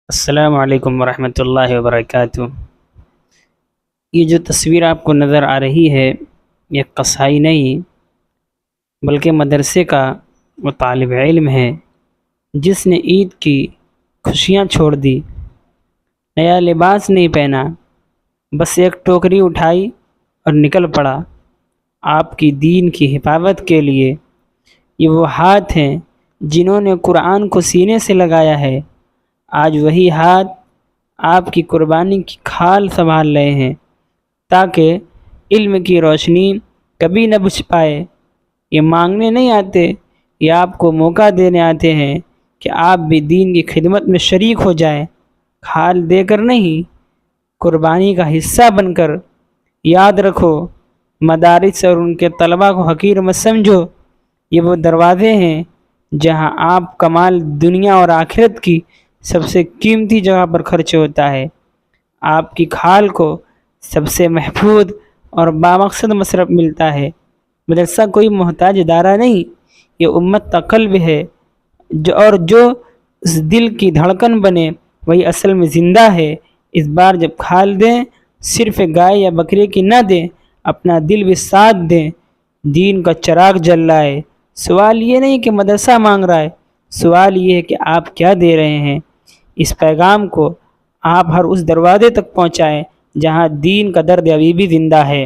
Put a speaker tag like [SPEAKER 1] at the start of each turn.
[SPEAKER 1] السلام علیکم ورحمۃ اللہ وبرکاتہ۔ یہ جو تصویر آپ کو نظر آ رہی ہے یہ قصائی نہیں بلکہ مدرسے کا وہ طالب علم ہے جس نے عید کی خوشیاں چھوڑ دی، نیا لباس نہیں پہنا، بس ایک ٹوکری اٹھائی اور نکل پڑا آپ کی دین کی حفاظت کے لیے۔ یہ وہ ہاتھ ہیں جنہوں نے قرآن کو سینے سے لگایا ہے، آج وہی ہاتھ آپ کی قربانی کی کھال سنبھال رہے ہیں تاکہ علم کی روشنی کبھی نہ بجھ پائے۔ یہ مانگنے نہیں آتے، یہ آپ کو موقع دینے آتے ہیں کہ آپ بھی دین کی خدمت میں شریک ہو جائیں، کھال دے کر نہیں، قربانی کا حصہ بن کر۔ یاد رکھو، مدارس اور ان کے طلباء کو حقیر مت سمجھو، یہ وہ دروازے ہیں جہاں آپ کا مال دنیا اور آخرت کی سب سے قیمتی جگہ پر خرچ ہوتا ہے۔ آپ کی کھال کو سب سے محفوظ اور بامقصد مصرف ملتا ہے۔ مدرسہ کوئی محتاج ادارہ نہیں، یہ امت کا قلب ہے، جو اس دل کی دھڑکن بنے وہی اصل میں زندہ ہے۔ اس بار جب کھال دیں، صرف گائے یا بکرے کی نہ دیں، اپنا دل بھی ساتھ دیں، دین کا چراغ جل رہا ہے۔ سوال یہ نہیں کہ مدرسہ مانگ رہا ہے، سوال یہ ہے کہ آپ کیا دے رہے ہیں۔ اس پیغام کو آپ ہر اس دروازے تک پہنچائیں جہاں دین کا درد ابھی بھی زندہ ہے۔